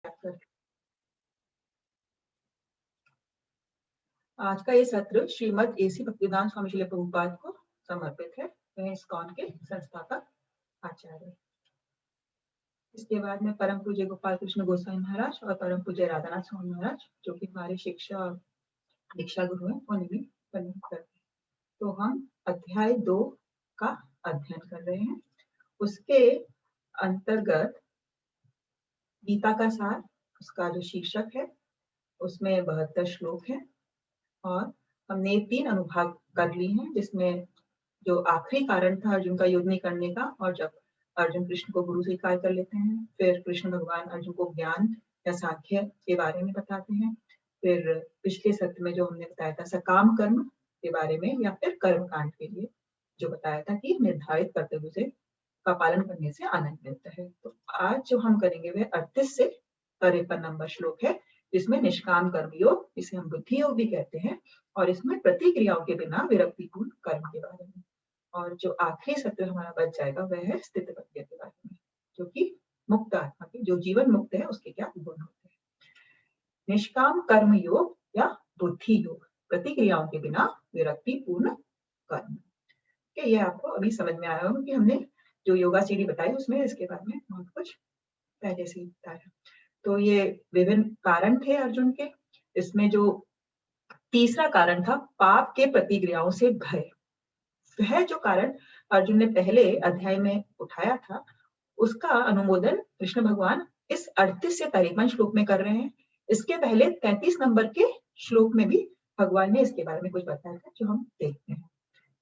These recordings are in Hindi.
क्या करें। आज का ये सत्र श्रीमद एसी भक्तिवेदांत स्वामी श्रील प्रभुपाद को समर्पित है। वह इस्कॉन के संस्थापक आचार्य। इसके बाद में परम पूज्य गोपाल कृष्ण गोस्वामी महाराज और परम पूज्य राधानाथ स्वामी महाराज, जो कि हमारे शिक्षा और दीक्षा गुरु हैं, उन्हें वंदन करते हैं। तो हम अध्याय 2 का अध्ययन कर रहे हैं। उसके अंतर्गत गीता का सार, उसका जो शीर्षक है उसमें 72 श्लोक है और हमने 3 अनुभाग कर ली हैं, जिसमें जो आखिरी कारण था अर्जुन का युद्ध नहीं करने का, और जब अर्जुन कृष्ण को गुरु स्वीकार कर लेते हैं, फिर कृष्ण भगवान अर्जुन को ज्ञान या सांख्य के बारे में बताते हैं, फिर पिछले सत्र में जो हमने बताया था सकाम कर्म के बारे में या फिर कर्म कांड के लिए जो बताया था कि निर्धारित कर्तव्य से का पालन करने से आनंद मिलता है। तो आज जो हम करेंगे वह 38 से 53 नंबर श्लोक है, जिसमें निष्काम कर्म योग, इसे हम बुद्धि योग भी कहते हैं, और इसमें प्रतिक्रियाओं के बिना विरक्तिपूर्ण कर्म के बारे में। और जो आखिरी सत्र हमारा बच जाएगा वह है स्थित प्रज्ञा के बारे में, जो कि मुक्त आत्मा के, जो जीवन मुक्त है, उसके क्या गुण होते हैं। निष्काम कर्म योग या बुद्धि योग, प्रतिक्रियाओं के बिना विरक्तिपूर्ण कर्म। ये आपको अभी समझ में आया होगा कि हमने जो योगा सीढ़ी बताई उसमें इसके बारे में बहुत कुछ पहले से ही बताया। तो ये विभिन्न कारण थे अर्जुन के। इसमें जो तीसरा कारण था पाप के प्रतिक्रियाओं से भय, वह जो कारण अर्जुन ने पहले अध्याय में उठाया था, उसका अनुमोदन कृष्ण भगवान इस 38 से 53 श्लोक में कर रहे हैं। इसके पहले 33 नंबर के श्लोक में भी भगवान ने इसके बारे में कुछ बताया था, जो हम देखते हैं।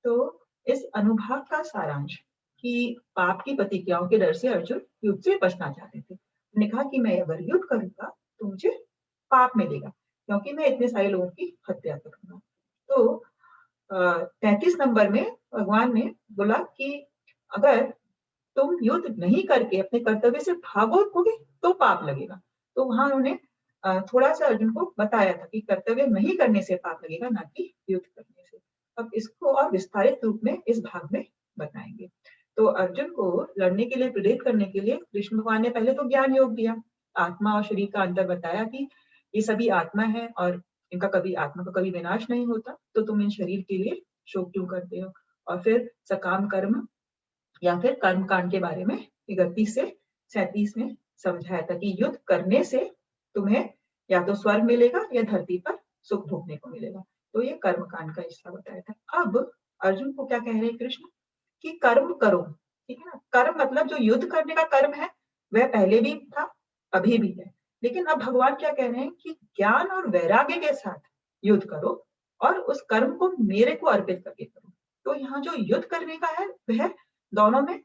तो इस अनुभाग का सारांश कि पाप की प्रतिक्रियाओं के डर से अर्जुन युद्ध से बचना चाहते थे। उन्होंने कहा कि मैं अगर युद्ध करूंगा तो मुझे पाप मिलेगा, क्योंकि मैं इतने सारे लोगों की हत्या करूंगा। तो 33 नंबर में भगवान ने बोला कि अगर तुम युद्ध नहीं करके अपने कर्तव्य से भागोगे तो पाप लगेगा। तो वहां उन्होंने थोड़ा सा अर्जुन को बताया था कि कर्तव्य नहीं करने से पाप लगेगा, ना कि युद्ध करने से। अब इसको और विस्तारित रूप में इस भाग में बताएंगे। तो अर्जुन को लड़ने के लिए प्रेरित करने के लिए कृष्ण भगवान ने पहले तो ज्ञान योग दिया, आत्मा और शरीर का अंतर बताया कि ये सभी आत्मा है और इनका कभी आत्मा का कभी विनाश नहीं होता, तो तुम इन शरीर के लिए शोक क्यों करते हो। और फिर सकाम कर्म या फिर कर्म कांड के बारे में 31 से 37 में समझाया था कि युद्ध करने से तुम्हें या तो स्वर्ग मिलेगा या धरती पर सुख भोगने को मिलेगा। तो ये कर्म कांड का हिस्सा बताया था। अब अर्जुन को क्या कह रहे हैं कृष्ण कि कर्म करो, ठीक है ना। कर्म मतलब जो युद्ध करने का कर्म है वह पहले भी था, अभी भी है, लेकिन अब भगवान क्या कह रहे हैं कि ज्ञान और वैराग्य के साथ युद्ध करो और उस कर्म को मेरे को अर्पित करके करो। तो यहाँ जो युद्ध करने का है वह दोनों में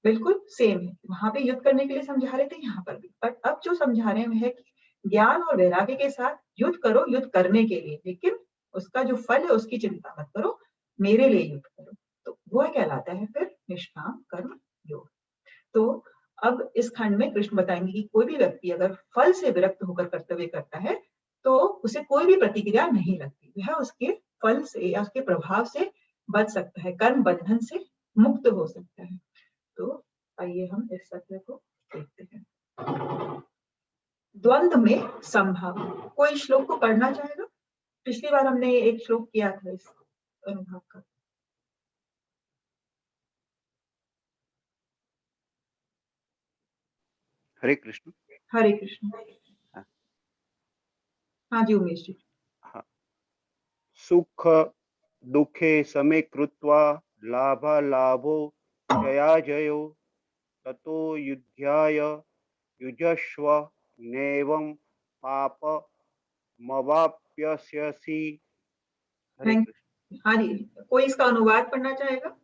बिल्कुल सेम है। वहां पे युद्ध करने के लिए समझा रहे थे, यहाँ पर भी, बट अब जो समझा रहे हैं कि ज्ञान और वैराग्य के साथ युद्ध करो, युद्ध करने के लिए, लेकिन उसका जो फल है उसकी चिंता मत करो, मेरे लिए युद्ध करो। तो वह कहलाता है फिर निष्काम कर्म योग। तो अब इस खंड में कृष्ण बताएंगे कि कोई भी व्यक्ति अगर फल से विरक्त होकर कर्तव्य करता है तो उसे कोई भी प्रतिक्रिया नहीं लगती, वह उसके फल से या उसके प्रभाव से बच सकता है, कर्म बंधन से मुक्त हो सकता है। तो आइए हम इस सत्र को देखते हैं। द्वंद्व में संभाव, कोई श्लोक को पढ़ना चाहेगा? पिछली बार हमने एक श्लोक किया था इस अनुभाग का। हरे कृष्ण। हरे कृष्ण। हाँ जी उमेश जी। हाँ, सुख दुखे समे कृत्वा लाभ लाभो जया जयो ततो युद्धाय युजस्व नैवं पाप मवाप्यस्यसि। हरे कृष्ण। हाँ जी, कोई इसका अनुवाद पढ़ना चाहेगा?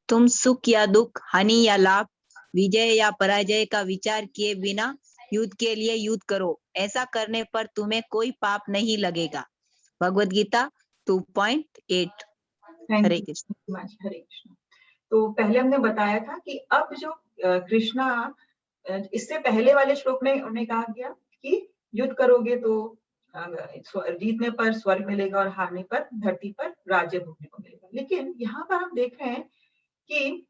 तुम सुख या दुख, हानि या लाभ, विजय या पराजय का विचार किए बिना युद्ध के लिए युद्ध करो। ऐसा करने पर तुम्हें कोई पाप नहीं लगेगा। भगवद गीता 2.8। हरे कृष्ण। हरे कृष्ण। तो पहले हमने बताया था कि अब जो कृष्णा, इससे पहले वाले श्लोक में उन्होंने कहा गया कि युद्ध करोगे तो जीतने पर स्वर्ग मिलेगा और हारने पर धरती पर राज्य भोगने को मिलेगा। लेकिन यहाँ पर हम देख रहे हैं कि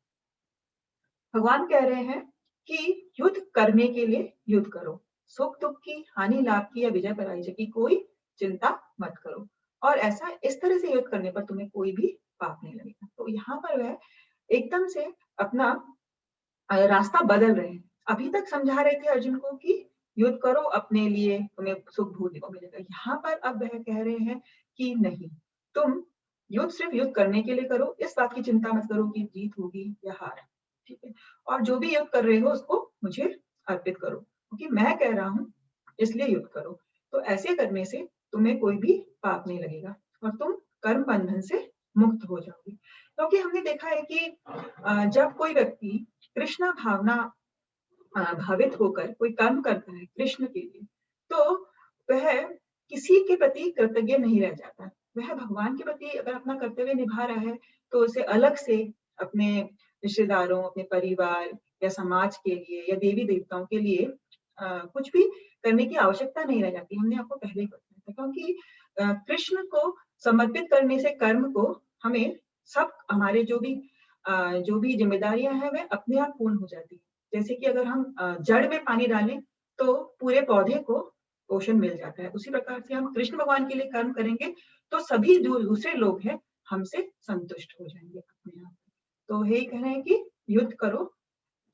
भगवान कह रहे हैं कि युद्ध करने के लिए युद्ध करो, सुख दुख की, हानि लाभ की या विजय पराजय की कोई चिंता मत करो, और ऐसा इस तरह से युद्ध करने पर तुम्हें कोई भी पाप नहीं लगेगा। तो यहाँ पर वह एकदम से अपना रास्ता बदल रहे हैं। अभी तक समझा रहे थे अर्जुन को कि युद्ध करो अपने लिए, तुम्हें सुख भोगने को मिलेगा। यहाँ पर अब वह कह रहे हैं कि नहीं, तुम युद्ध सिर्फ युद्ध करने के लिए करो, इस बात की चिंता मत करो कि जीत होगी या हार, ठीक है। और जो भी युद्ध कर रहे हो उसको मुझे अर्पित करो, क्योंकि मैं कह रहा हूँ इसलिए युद्ध करो। तो ऐसे करने से तुम्हें कोई भी पाप नहीं लगेगा और तुम कर्म बंधन से मुक्त हो जाओगे। क्योंकि हमने देखा है कि जब कोई व्यक्ति कृष्ण भावना भावित होकर कोई कर्म करता है कृष्ण के लिए, तो वह किसी के प्रति कृतज्ञ नहीं रह जाता। वह भगवान के प्रति अगर अपना कर्तव्य निभा रहा है तो उसे अलग से अपने रिश्तेदारों, अपने परिवार या समाज के लिए या देवी देवताओं के लिए कुछ भी करने की आवश्यकता नहीं रह जाती। हमने आपको पहले ही बताया था, क्योंकि कृष्ण को समर्पित करने से कर्म को हमें सब हमारे जो भी जिम्मेदारियां हैं वह अपने आप पूर्ण हो जाती है। जैसे कि अगर हम जड़ में पानी डालें तो पूरे पौधे को पोषण मिल जाता है, उसी प्रकार से हम कृष्ण भगवान के लिए कर्म करेंगे तो सभी जो दूसरे लोग हैं हमसे संतुष्ट हो जाएंगे अपने आप। तो यही कह रहे हैं कि युद्ध करो,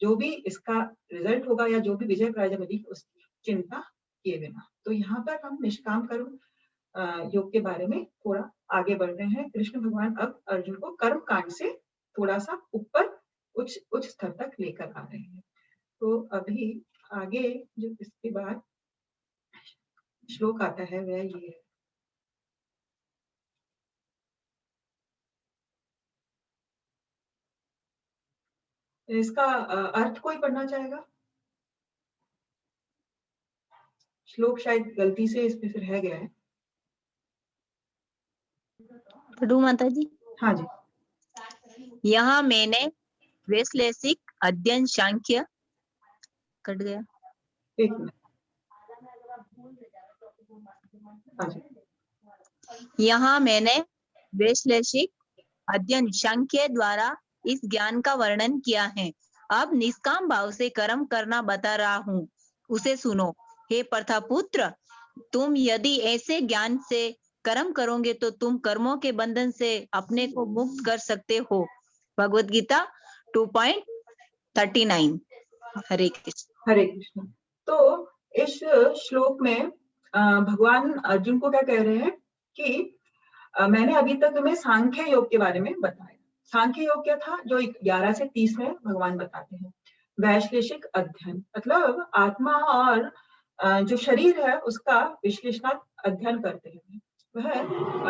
जो भी इसका रिजल्ट होगा या जो भी विजय पराजय मिलेगी उसकी चिंता किए बिना। तो यहाँ पर हम निष्काम कर्म योग के बारे में थोड़ा आगे बढ़ रहे हैं। कृष्ण भगवान अब अर्जुन को कर्म कांड से थोड़ा सा ऊपर उच्च स्तर तक लेकर आ रहे हैं। तो अभी आगे जो इसके बाद श्लोक आता है वह ये है। इसका अर्थ कोई पढ़ना चाहेगा? श्लोक शायद गलती से इसमें फिर रह गया है। पढ़ू माता जी? हाँ जी। यहाँ मैंने वैश्लेषिक अध्ययन सांख्य कट गया, एक मिनट। हाँ जी। यहाँ मैंने वैश्लेषिक अध्ययन सांख्य द्वारा इस ज्ञान का वर्णन किया है। अब निष्काम भाव से कर्म करना बता रहा हूँ, उसे सुनो। हे प्रथापुत्र, तुम यदि ऐसे ज्ञान से कर्म करोगे तो तुम कर्मों के बंधन से अपने को मुक्त कर सकते हो। भगवत गीता 2.39। हरे कृष्ण। हरे कृष्ण। तो इस श्लोक में भगवान अर्जुन को क्या कह रहे हैं कि मैंने अभी तक तुम्हें सांख्य योग के बारे में बताया। सांख्य योग क्या था? जो 11 से 30 में भगवान बताते हैं। वैश्लेषिक अध्ययन मतलब आत्मा और जो शरीर है उसका विश्लेषणात्मक अध्ययन करते हैं, वह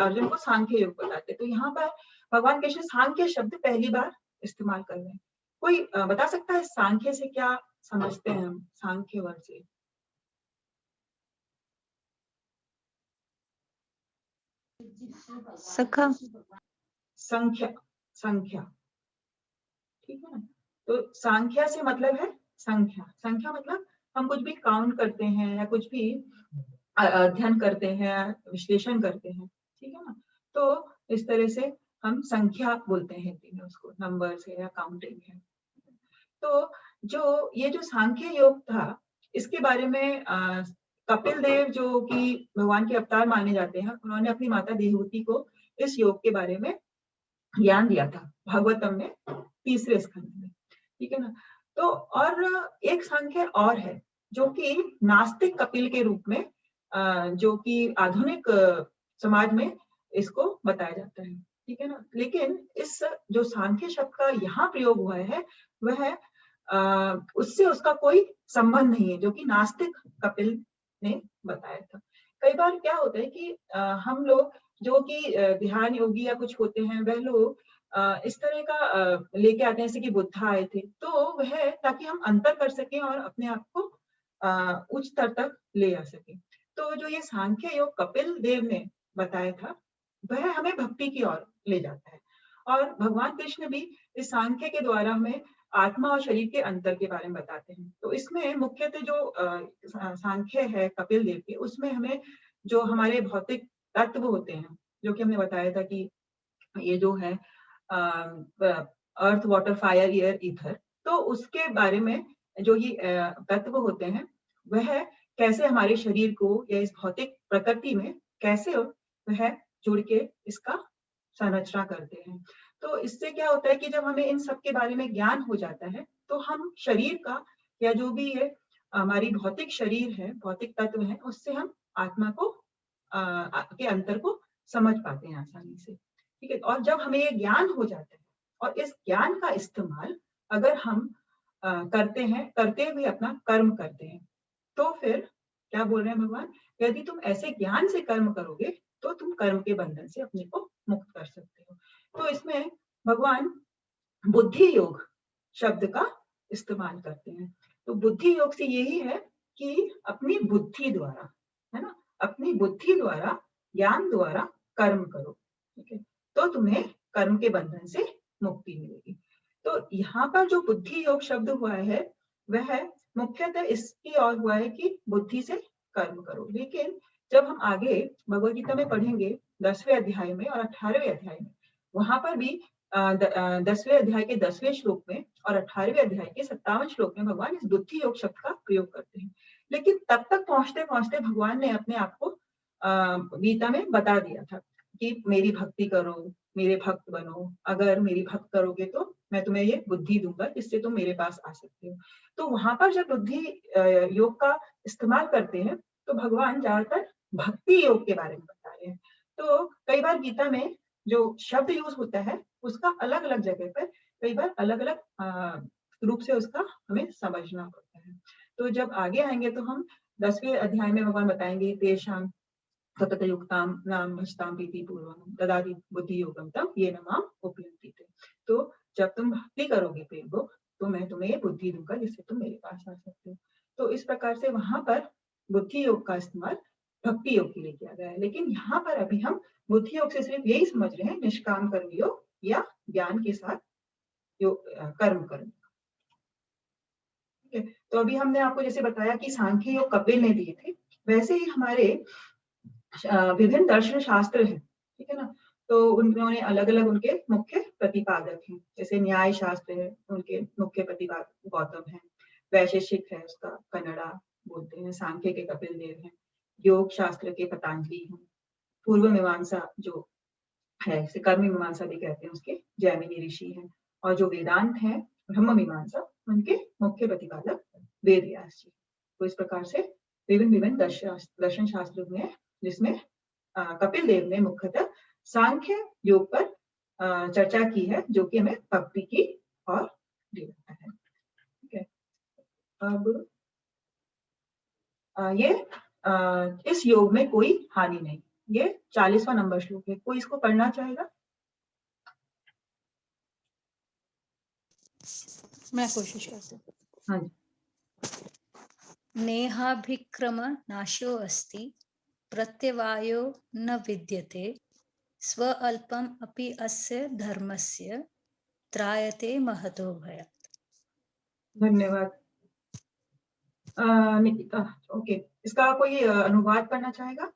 अर्जुन को सांख्य योग बताते हैं। तो यहाँ पर भगवान कृष्ण सांख्य शब्द पहली बार इस्तेमाल कर रहे हैं। कोई बता सकता है सांख्य से क्या समझते हैं हम? सांख्य वर्ड से सखा संख्या, संख्या, ठीक है ना। तो सांख्या से मतलब है संख्या। संख्या मतलब हम कुछ भी काउंट करते हैं या कुछ भी अध्ययन करते हैं, विश्लेषण करते हैं, ठीक है ना। तो इस तरह से हम संख्या बोलते हैं उसको, नंबर्स है या काउंटिंग है। तो जो ये जो सांख्य योग था इसके बारे में कपिल देव जो कि भगवान के अवतार माने जाते हैं, उन्होंने अपनी माता देवहूति को इस योग के बारे में ज्ञान दिया था भागवतम में 3रे स्कंद में, ठीक है ना। तो और एक सांख्य और है जो कि नास्तिक कपिल के रूप में जो कि आधुनिक समाज में इसको बताया जाता है, ठीक है ना। लेकिन इस जो सांख्य शब्द का यहाँ प्रयोग हुआ है वह उससे उसका कोई संबंध नहीं है जो कि नास्तिक कपिल ने बताया था। कई बार क्या होता है कि हम लोग जो कि ध्यान योगी या कुछ होते हैं वह लोग इस तरह का लेके आते हैं जैसे कि बुद्ध आए थे, तो वह ताकि हम अंतर कर सकें और अपने आप को उच्च स्तर तक ले आ सके। तो जो ये सांख्य योग कपिल देव ने बताया था वह हमें भक्ति की ओर ले जाता है, और भगवान कृष्ण भी इस सांख्य के द्वारा हमें आत्मा और शरीर के अंतर के बारे में बताते हैं। तो इसमें मुख्यतः जो सांख्य है कपिल देव के, उसमें हमें जो हमारे भौतिक तत्व होते हैं जो कि हमने बताया था कि ये जो है earth water fire air ether, तो उसके बारे में जो ये तत्व होते हैं वह कैसे हमारे शरीर को या इस भौतिक प्रकृति में कैसे वह जुड़ के इसका संरचना करते हैं। तो इससे क्या होता है कि जब हमें इन सब के बारे में ज्ञान हो जाता है तो हम शरीर का या जो भी ये हमारी भौतिक शरीर है, भौतिक तत्व है, उससे हम आत्मा को के अंतर को समझ पाते हैं आसानी से। ठीक है, और जब हमें ये ज्ञान हो जाता है और इस ज्ञान का इस्तेमाल अगर हम करते हैं, करते हुए अपना कर्म करते हैं, तो फिर क्या बोल रहे हैं भगवान, यदि तुम ऐसे ज्ञान से कर्म करोगे तो तुम कर्म के बंधन से अपने को मुक्त कर सकते हो। तो इसमें भगवान बुद्धि योग शब्द का इस्तेमाल करते हैं। तो बुद्धि योग से यही है कि अपनी बुद्धि द्वारा, है ना, अपनी बुद्धि द्वारा, ज्ञान द्वारा कर्म करो। ठीक है, तो तुम्हें कर्म के बंधन से मुक्ति मिलेगी। तो यहाँ पर जो बुद्धि योग शब्द हुआ है वह मुख्यतः इसकी ओर हुआ है कि बुद्धि से कर्म करो। लेकिन जब हम आगे भगवद गीता में पढ़ेंगे 10वें अध्याय में और 18वें अध्याय में, वहां पर भी 10वें अध्याय के 10वें श्लोक में और 18वें अध्याय के 57वें श्लोक में भगवान इस बुद्धि योग शब्द का प्रयोग करते हैं। लेकिन तब तक पहुंचते पहुंचते भगवान ने अपने आप को गीता में बता दिया था कि मेरी भक्ति करो, मेरे भक्त बनो, अगर मेरी भक्त करोगे तो मैं तुम्हें ये बुद्धि दूंगा जिससे तुम मेरे पास आ सकते हो। तो वहां पर जब बुद्धि योग का इस्तेमाल करते हैं तो भगवान ज्यादातर भक्ति योग के बारे में बता रहे हैं। तो कई बार गीता में जो शब्द यूज होता है उसका अलग अलग जगह पर कई बार अलग अलग रूप से उसका हमें समझना पड़ता है। तो जब आगे आएंगे तो हम 10वें अध्याय में भगवान बताएंगे तेषां सतत युक्ताम नाम भजताम प्रीति पूर्वम ददाति बुद्धि योगम तम ये नमाम उपयंति। तो जब तुम भक्ति करोगे प्रेम को तो मैं तुम्हें बुद्धि दूंगा जिससे तुम मेरे पास आ सकते हो। तो इस प्रकार से वहां पर बुद्धि योग का इस्तेमाल भक्ति योग के लिए किया गया है। लेकिन यहाँ पर अभी हम बुद्धि योग से सिर्फ यही समझ रहे हैं निष्काम कर्म योग या ज्ञान के साथ कर्म करना। ठीक है, तो अभी हमने आपको जैसे बताया कि सांख्य योग कपिल ने दिए थे, वैसे ही हमारे विभिन्न दर्शन शास्त्र हैं। ठीक है ना, तो उन्होंने अलग अलग उनके मुख्य प्रतिपादक हैं। जैसे न्याय शास्त्र है, उनके मुख्य प्रतिपादक गौतम है। वैशेषिक है, उसका कन्नड़ा बोलते हैं, सांख्य के कपिल देव हैं। योग शास्त्र के पतंजलि हैं। पूर्व मीमांसा जो है, इसे कर्म मीमांसा भी कहते हैं, उसके जैमिनी ऋषि हैं। और जो वेदांत है, ब्रह्म मीमांसा, उनके मुख्य प्रतिपादक वेद व्यास जी। तो इस प्रकार से विभिन्न विभिन्न दर्शन शास्त्र में, जिसमें कपिल देव ने मुख्यतः सांख्य योग पर चर्चा की है, जो कि हमें भक्ति की और ले जाता है। ठीक है, अब इस योग में कोई हानि नहीं, ये 40वां नंबर श्लोक है। कोई इसको पढ़ना चाहेगा? मैं कोशिश करती हूँ। हाँ जी। नेहाभिक्रम नाशो अस्ति प्रत्यवायो न विद्यते स्व अल्पम अपि अस्य धर्मस्य त्रायते महतो भयात्। धन्यवाद निकिता। ओके, इसका कोई अनुवाद करना चाहेगा?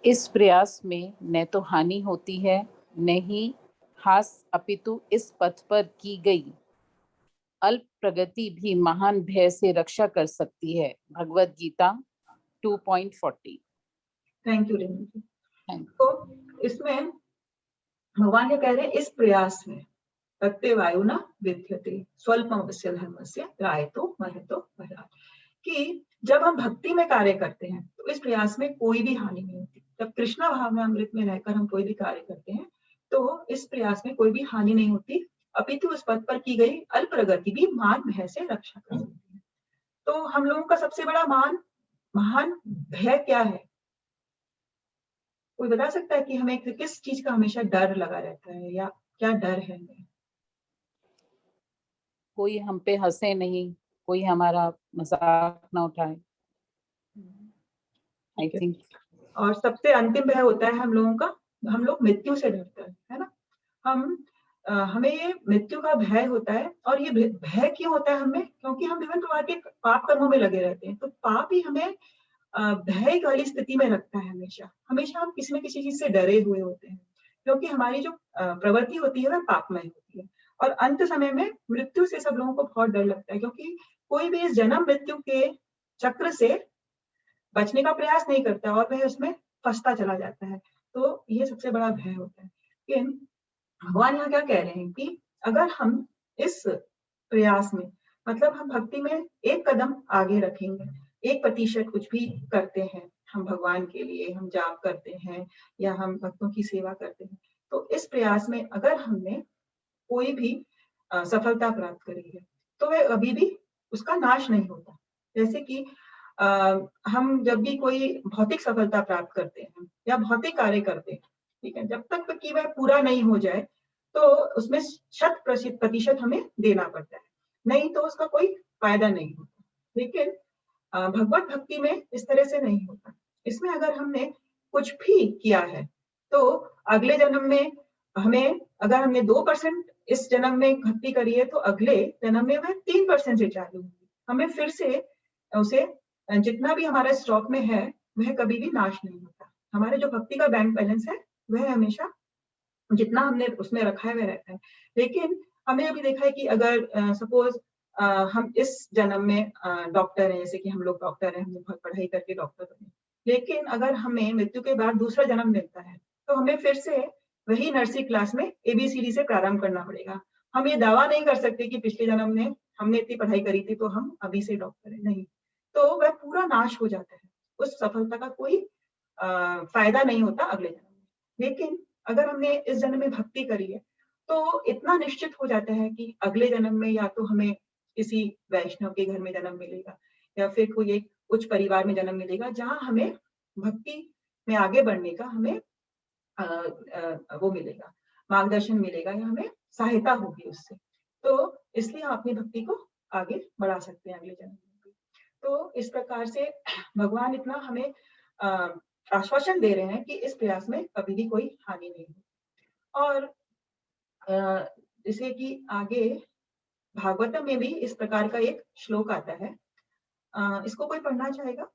इस प्रयास में न तो हानि होती है न ही हास, अपितु इस पथ पर की गई अल्प प्रगति भी महान भय से रक्षा कर सकती है। भगवद गीता 2.40। थैंक यू रेणु जी। तो इसमें भगवान क्या कह रहे हैं, इस प्रयास में प्रत्यवायो न विद्यते स्वल्पमस्य धर्मस्य त्रायतो महतो भयात्, कि जब हम भक्ति में कार्य करते हैं तो इस प्रयास में कोई भी हानि नहीं होती। जब कृष्णा भावनामृत में रहकर हम कोई भी कार्य करते हैं तो इस प्रयास में कोई भी हानि नहीं होती, अपितु उस पद पर की गई अल्प प्रगति भी महान भय से रक्षा कर सकती है। तो हम लोगों का सबसे बड़ा महान भय क्या है? कोई बता सकता है कि हमें किस चीज का हमेशा डर लगा रहता है, या क्या डर है हमें? कोई हम पे हंसे नहीं, कोई हमारा मजाक ना उठाए, आई थिंक। और सबसे अंतिम भय होता है हम लोगों का, हम लोग मृत्यु से डरते हैं, है ना। हमें ये मृत्यु का भय होता है। और ये भय क्यों होता है हमें? क्योंकि हम विभिन्न प्रकार के पाप कर्मों में लगे रहते हैं। तो पाप ही हमें भय वाली स्थिति में रखता है। हमेशा हम किसी न किसी चीज से डरे हुए होते हैं, क्योंकि हमारी जो प्रवृत्ति होती है वह पापमय होती है। और अंत समय में मृत्यु से सब लोगों को बहुत डर लगता है, क्योंकि कोई भी इस जन्म मृत्यु के चक्र से बचने का प्रयास नहीं करता और वह उसमें फंसता चला जाता है। तो ये सबसे बड़ा भय होता है। लेकिन भगवान यहाँ क्या कह रहे हैं कि अगर हम इस प्रयास में, मतलब हम भक्ति में एक कदम आगे रखेंगे, 1% कुछ भी करते हैं, हम भगवान के लिए हम जाप करते हैं या हम भक्तों की सेवा करते हैं, तो इस प्रयास में अगर हमने कोई भी सफलता प्राप्त करी है तो वह अभी भी उसका नाश नहीं होता। जैसे कि हम जब भी कोई भौतिक सफलता प्राप्त करते हैं या भौतिक कार्य करते हैं, ठीक है, जब तक कि वह पूरा नहीं हो जाए तो उसमें 100% हमें देना पड़ता है, नहीं तो उसका कोई फायदा नहीं होता। लेकिन भगवत भक्ति में इस तरह से नहीं होता। इसमें अगर हमने कुछ भी किया है तो अगले जन्म में हमें, अगर हमने 2% इस जन्म में भक्ति करी है तो अगले जन्म में वह 3% से चालू होगी। हमें फिर से उसे, जितना भी हमारा स्टॉक में है वह कभी भी नाश नहीं होता। हमारे जो भक्ति का बैंक बैलेंस है वह हमेशा जितना हमने उसमें रखा है वह रहता है। लेकिन हमने अभी देखा है कि अगर सपोज हम इस जन्म में डॉक्टर हैं, जैसे कि हम लोग डॉक्टर हैं, हमने बहुत पढ़ाई करके डॉक्टर बने, लेकिन अगर हमें मृत्यु के बाद दूसरा जन्म मिलता है तो हमें फिर से वही नर्सिंग क्लास में ABCD से प्रारंभ करना पड़ेगा। हम ये दावा नहीं कर सकते कि पिछले जन्म में हमने इतनी पढ़ाई करी थी तो हम अभी से डॉक्टर है, नहीं। तो वह पूरा नाश हो जाता है, उस सफलता का कोई फायदा नहीं होता अगले जन्म में। लेकिन अगर हमने इस जन्म में भक्ति करी है तो इतना निश्चित हो जाता है कि अगले जन्म में या तो हमें किसी वैष्णव के घर में जन्म मिलेगा या फिर कोई एक उच्च परिवार में जन्म मिलेगा जहां हमें भक्ति में आगे बढ़ने का हमें वो मिलेगा, मार्गदर्शन मिलेगा या हमें सहायता होगी उससे। तो इसलिए हम अपनी भक्ति को आगे बढ़ा सकते हैं अगले जन्म में भी। तो इस प्रकार से भगवान इतना हमें आश्वासन दे रहे हैं कि इस प्रयास में कभी भी कोई हानि नहीं होगी। और जैसे कि आगे भागवतम में भी इस प्रकार का एक श्लोक आता है, इसको कोई पढ़ना चाहेगा?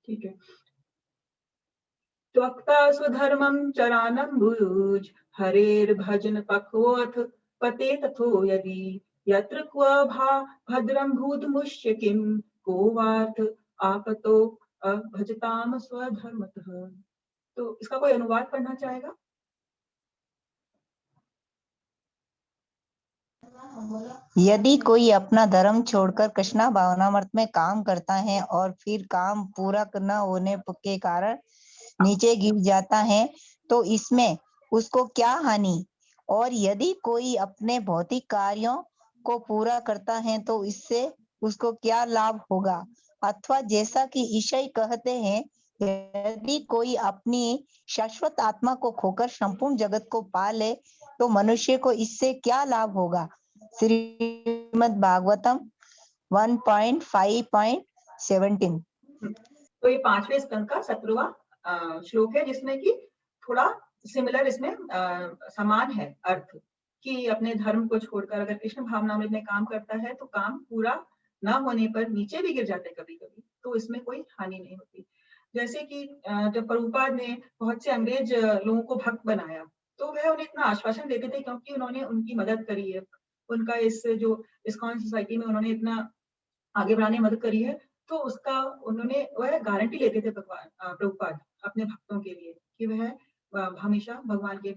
ठीक है। त्वक्ता स्वधर्मं चरानं भुज हरेर भजन पक्वोऽथ पते तथो यदि यत्र क्व भा भद्रं भूतमुष्य किं को वार्थ आपतो भजताम स्वधर्मतः। तो इसका कोई अनुवाद पढ़ना चाहेगा? यदि कोई अपना धर्म छोड़कर कृष्णा भावनामृत में काम करता है और फिर काम पूरा न होने के कारण नीचे गिर जाता है तो इसमें उसको क्या हानि, और यदि कोई अपने भौतिक कार्यों को पूरा करता है तो इससे उसको क्या लाभ होगा। अथवा जैसा कि ईसाई कहते हैं, यदि कोई अपनी शाश्वत आत्मा को खोकर संपूर्ण जगत को पा ले तो मनुष्य को इससे क्या लाभ होगा। श्रीमद् भागवतम 1.5.17। तो ये 5वें स्कंद का 17वां श्लोक है, जिसमें कि थोड़ा सिमिलर इसमें समान है अर्थ, कि अपने धर्म को छोड़कर अगर कृष्ण भावनामृत में काम करता है तो काम पूरा न होने पर नीचे भी गिर जाते कभी कभी, तो इसमें कोई हानि नहीं होती। जैसे कि जब प्रभुपाद ने बहुत से अंग्रेज लोगों को भक्त बनाया तो वह उन्हें इतना आश्वासन देते थे क्योंकि उन्होंने उनकी मदद करी है, उनका इस जो इस्कॉन सोसाइटी में उन्होंने इतना आगे बढ़ाने में मदद करी है, तो उसका उन्होंने वह गारंटी लेते थे प्रभुपाद अपने भक्तों के लिए कि वह हमेशा भगवान के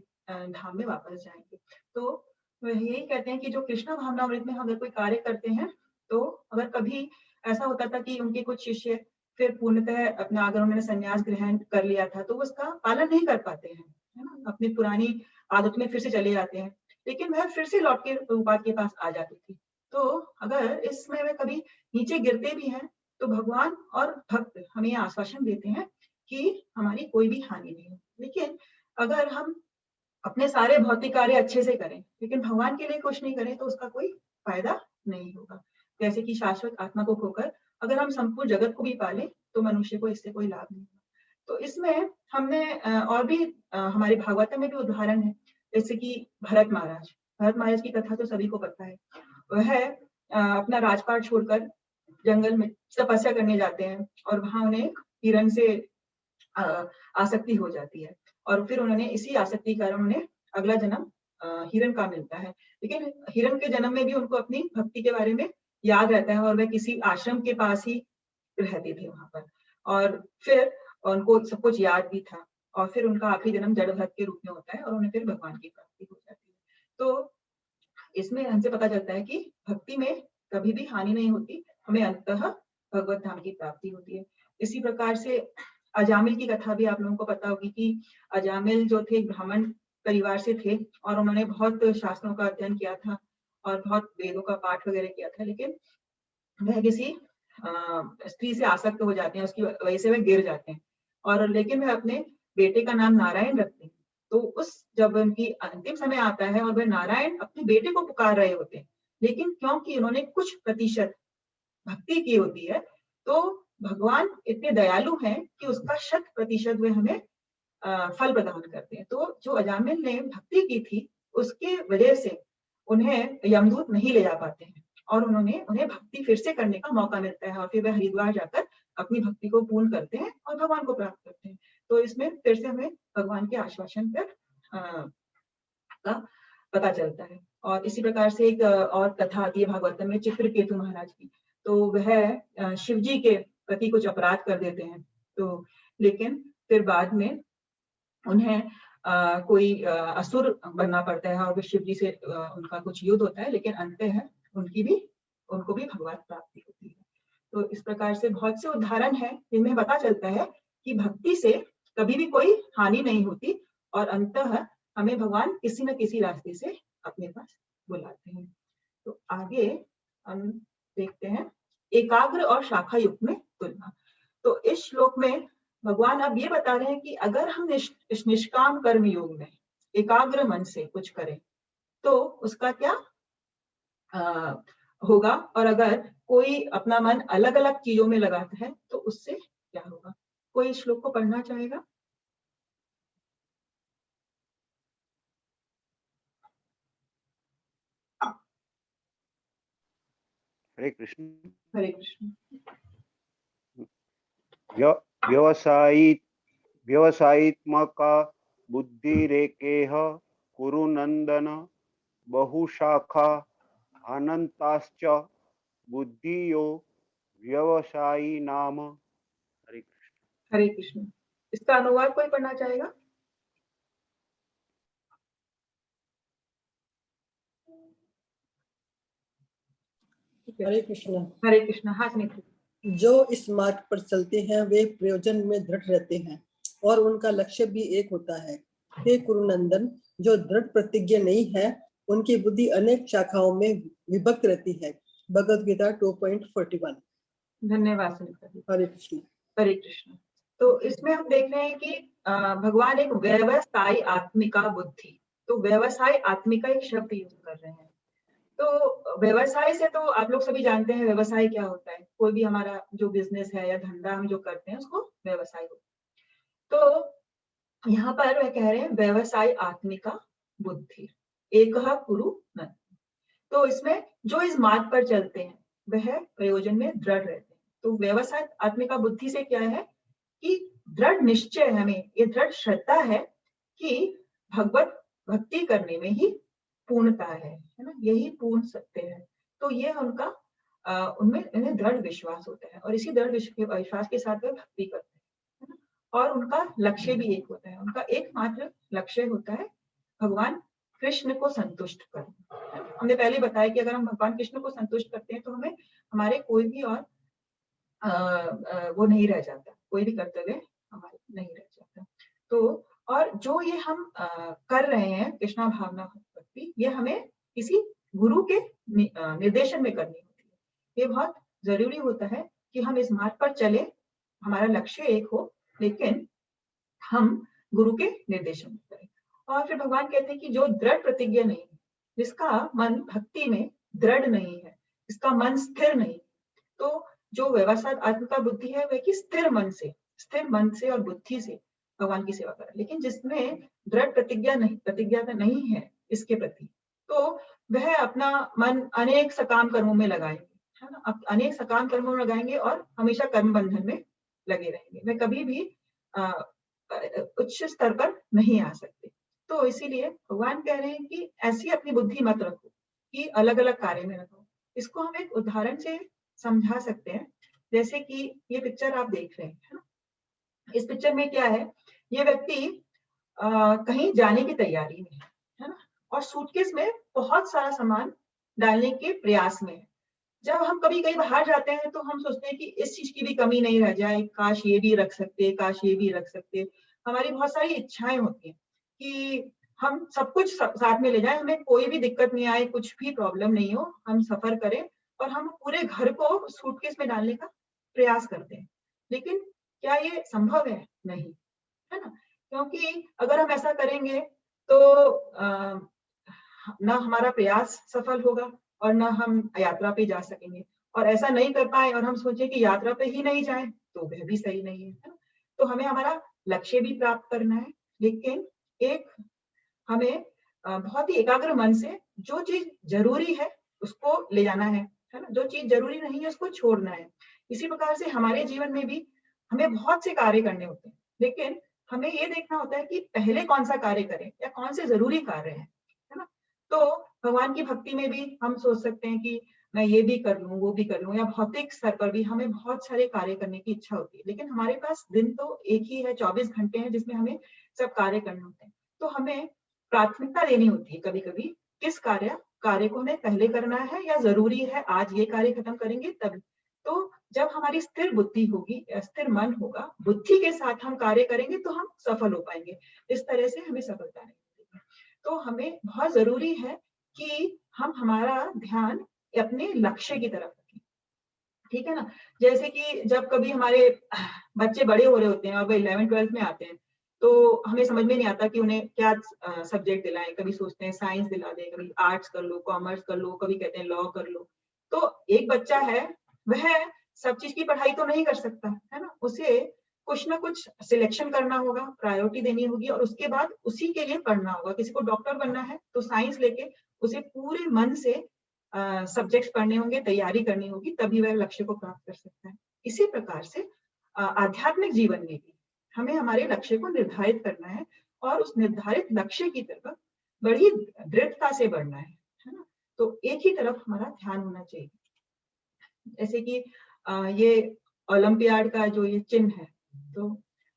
धाम में वापस जाएंगे। तो वह यही कहते हैं कि जो कृष्णा भावनामृत में अगर कोई कार्य करते हैं तो अगर कभी ऐसा होता था कि उनके कुछ शिष्य फिर पूर्णतः अपना, अगर उन्होंने संन्यास ग्रहण कर लिया था तो उसका पालन नहीं कर पाते हैं, है ना, अपनी पुरानी आदत में फिर से चले जाते हैं, लेकिन वह फिर से लौट के प्रभुपाद के पास आ जाती थी। तो अगर इसमें वे कभी नीचे गिरते भी हैं तो भगवान और भक्त हमें आश्वासन देते हैं कि हमारी कोई भी हानि नहीं है। लेकिन अगर हम अपने सारे भौतिक कार्य अच्छे से करें लेकिन भगवान के लिए कुछ नहीं करें तो उसका कोई फायदा नहीं होगा। जैसे कि शाश्वत आत्मा को खोकर अगर हम संपूर्ण जगत को भी पालें तो मनुष्य को इससे कोई लाभ नहीं होगा। तो इसमें हमने और भी हमारे भागवत में भी उदाहरण है, जैसे कि भरत महाराज की कथा तो सभी को पता है। वह अपना राजपाट छोड़कर जंगल में तपस्या करने जाते हैं और वहां उन्हें हिरण से आसक्ति हो जाती है और फिर उन्होंने इसी आसक्ति के कारण उन्हें अगला जन्म हिरण का मिलता है। लेकिन हिरण के जन्म में भी उनको अपनी भक्ति के बारे में याद रहता है और वह किसी आश्रम के पास ही रहते थे वहां पर, और फिर उनको सब कुछ याद भी था और फिर उनका आखिरी जन्म जड़ भक्त के रूप में होता है और उन्हें फिर भगवान की प्राप्ति हो जाती है। तो इसमें हमसे पता चलता है कि भक्ति में कभी भी हानि नहीं होती, हमें अंततः भगवत धाम की प्राप्ति होती है। इसी प्रकार से अजामिल की कथा भी आप लोगों को पता होगी कि अजामिल जो थे ब्राह्मण परिवार से थे और उन्होंने बहुत शास्त्रों का अध्ययन किया था और बहुत वेदों का पाठ वगैरह किया था, लेकिन वह किसी स्त्री से आसक्त हो जाते हैं, उसकी वजह से वह गिर जाते हैं और लेकिन वह अपने बेटे का नाम नारायण रखते हैं। तो उस जब उनकी अंतिम समय आता है और वह नारायण अपने बेटे को पुकार रहे होते हैं, लेकिन क्योंकि उन्होंने कुछ प्रतिशत भक्ति की होती है तो भगवान इतने दयालु हैं कि उसका 100% वे हमें फल प्रदान करते हैं। तो जो अजामिल ने भक्ति की थी उसकी वजह से उन्हें यमदूत नहीं ले जा पाते हैं और उन्हें भक्ति फिर से करने का मौका मिलता है और फिर वह हरिद्वार जाकर अपनी भक्ति को पूर्ण करते हैं और भगवान को प्राप्त करते हैं। तो इसमें फिर से हमें भगवान के आश्वासन पर का पता चलता है। और इसी प्रकार से एक और कथा आती है भागवतम में चित्रकेतु महाराज की। तो वह शिव जी के प्रति कुछ अपराध कर देते हैं, तो लेकिन फिर बाद में उन्हें कोई असुर बनना पड़ता है और वे शिव जी से उनका कुछ युद्ध होता है, लेकिन अंततः उनको भी भगवत प्राप्ति होती है। तो इस प्रकार से बहुत से उदाहरण हैं जिनमें पता चलता है कि भक्ति से कभी भी कोई हानि नहीं होती और अंततः हमें भगवान किसी न किसी रास्ते से अपने पास बुलाते हैं। तो आगे हम देखते हैं एकाग्र और शाखा युक्त में तुलना। तो इस श्लोक में भगवान अब ये बता रहे हैं कि अगर हम इस निष्काम कर्म योग में एकाग्र मन से कुछ करें तो उसका क्या होगा, और अगर कोई अपना मन अलग अलग चीजों में लगाता है तो उससे क्या होगा। कोई इस श्लोक को पढ़ना चाहेगा? हरे कृष्ण। हरे कृष्ण। व्यवसायित्मका बुद्धिरेकेह कुरु नंदन बहुशाखा अनंताश्च बुद्धियो व्यवसायी नाम। हरे कृष्ण। हरे कृष्ण। इसका अनुवाद कोई पढ़ना चाहेगा? हरे कृष्ण। हरे कृष्ण। हाँ सुनीता। जो इस मार्ग पर चलते हैं वे प्रयोजन में दृढ़ रहते हैं और उनका लक्ष्य भी एक होता है। हे कुरुनंदन, जो दृढ़ प्रतिज्ञा नहीं है उनकी बुद्धि अनेक शाखाओं में विभक्त रहती है। भगवद गीता 2.41। धन्यवाद सुनीता। हरे कृष्ण। हरे कृष्ण। तो इसमें हम देख रहे हैं कि भगवान एक व्यवसाय आत्मिका बुद्धि, तो व्यवसाय आत्मिका एक शब्द यूज कर रहे हैं। तो व्यवसाय से तो आप लोग सभी जानते हैं व्यवसाय क्या होता है। कोई भी हमारा जो बिजनेस है या धंधा हम जो करते हैं उसको व्यवसाय होता है। तो यहाँ पर वह कह रहे हैं व्यवसाय आत्मिका बुद्धि एकह कुरु नंदन। तो इसमें जो इस मार्ग पर चलते हैं वह प्रयोजन में दृढ़ रहते हैं। तो व्यवसाय आत्मिका बुद्धि से क्या है कि दृढ़ निश्चय, हमें ये दृढ़ श्रद्धा है कि भगवत भक्ति करने में ही पूर्णता है ना, यही पूर्ण सत्य है। तो ये उनका उनमें इन्हें दृढ़ विश्वास होता है और इसी दृढ़ विश्वास के साथ वे भक्ति करते हैं ना? और उनका लक्ष्य भी एक होता है, उनका एकमात्र लक्ष्य होता है भगवान कृष्ण को संतुष्ट करना। हमने पहले बताया कि अगर हम भगवान कृष्ण को संतुष्ट करते हैं तो हमें हमारे कोई भी और वो नहीं रह जाता, कोई भी कर्तव्य हमारे नहीं रह जाता। तो और जो ये हम कर रहे हैं कृष्णा भावना भक्ति, ये हमें किसी गुरु के निर्देशन में करनी होती है। ये बहुत जरूरी होता है कि हम इस मार्ग पर चले, हमारा लक्ष्य एक हो, लेकिन हम गुरु के निर्देशन में करें। और फिर भगवान कहते हैं कि जो दृढ़ प्रतिज्ञा नहीं है, जिसका मन भक्ति में दृढ़ नहीं है, इसका मन स्थिर नहीं, तो जो व्यवसाय आत्मिका बुद्धि है वह की स्थिर मन से और बुद्धि से भगवान की सेवा करे। लेकिन जिसमें दृढ़ प्रतिज्ञा नहीं है इसके प्रति, तो वह अपना मन अनेक सकाम कर्मों में लगाएंगे है ना, अब अनेक सकाम कर्मों में लगाएंगे और हमेशा कर्म बंधन में लगे रहेंगे, वे कभी भी उच्च स्तर पर नहीं आ सकते। तो इसीलिए भगवान कह रहे हैं कि ऐसी अपनी बुद्धि मत रखो कि अलग अलग कार्य में रखो। इसको हम एक उदाहरण से समझा सकते हैं, जैसे कि ये पिक्चर आप देख रहे हैं, है ना, इस पिक्चर में क्या है, ये व्यक्ति कहीं जाने की तैयारी में है ना, और सूटकेस में बहुत सारा सामान डालने के प्रयास में है। जब हम कभी कहीं बाहर जाते हैं तो हम सोचते हैं कि इस चीज की भी कमी नहीं रह जाए, काश ये भी रख सकते, काश ये भी रख सकते। हमारी बहुत सारी इच्छाएं होती हैं कि हम सब कुछ साथ में ले जाएं, हमें कोई भी दिक्कत नहीं आए, कुछ भी प्रॉब्लम नहीं हो, हम सफर करें, और हम पूरे घर को सूटकेस में डालने का प्रयास करते हैं। लेकिन क्या ये संभव है? नहीं, है ना, क्योंकि अगर हम ऐसा करेंगे तो ना हमारा प्रयास सफल होगा और ना हम यात्रा पे जा सकेंगे, और ऐसा नहीं कर पाए और हम सोचे कि यात्रा पे ही नहीं जाए तो वह भी सही नहीं है ना। तो हमें हमारा लक्ष्य भी प्राप्त करना है, लेकिन एक हमें बहुत ही एकाग्र मन से जो चीज जरूरी है उसको ले जाना है ना, जो चीज जरूरी नहीं है उसको छोड़ना है। इसी प्रकार से हमारे जीवन में भी हमें बहुत से कार्य करने होते हैं, लेकिन हमें ये देखना होता है कि पहले कौन सा कार्य करें या कौन से जरूरी कार्य है ना। तो भगवान की भक्ति में भी हम सोच सकते हैं कि मैं ये भी कर लूं, वो भी कर लूं, या भौतिक स्तर पर भी हमें बहुत सारे कार्य करने की इच्छा होती है, लेकिन हमारे पास दिन तो एक ही है, 24 घंटे हैं जिसमें हमें सब कार्य करने होते हैं। तो हमें प्राथमिकता देनी होती है कभी कभी, किस कार्य को हमें पहले करना है या जरूरी है आज ये कार्य खत्म करेंगे तब। तो जब हमारी स्थिर बुद्धि होगी, स्थिर मन होगा, बुद्धि के साथ हम कार्य करेंगे तो हम सफल हो पाएंगे। इस तरह से हमें सफलता नहीं मिलेगी। तो हमें बहुत जरूरी है कि हम हमारा ध्यान अपने लक्ष्य की तरफ रखें, ठीक है ना। जैसे कि जब कभी हमारे बच्चे बड़े हो रहे होते हैं और वो 11th-12th में आते हैं, तो हमें समझ में नहीं आता कि उन्हें क्या सब्जेक्ट दिलाएं। कभी सोचते हैं साइंस दिला दें, कभी आर्ट्स कर लो, कॉमर्स कर लो, कभी कहते हैं लॉ कर लो। तो एक बच्चा है, वह सब चीज की पढ़ाई तो नहीं कर सकता, है ना, उसे कुछ ना कुछ सिलेक्शन करना होगा, प्रायोरिटी देनी होगी, और उसके बाद उसी के लिए पढ़ना होगा। किसी को डॉक्टर बनना है तो साइंस लेके उसे पूरे मन से सब्जेक्ट्स पढ़ने होंगे, तैयारी करनी होगी, तभी वह लक्ष्य को प्राप्त कर सकता है। इसी प्रकार से आध्यात्मिक जीवन में भी हमें हमारे लक्ष्य को निर्धारित करना है और उस निर्धारित लक्ष्य की तरफ बड़ी दृढ़ता से बढ़ना है ना। तो एक ही तरफ हमारा ध्यान होना चाहिए। जैसे कि ये ओलंपियाड का जो ये चिन्ह है, तो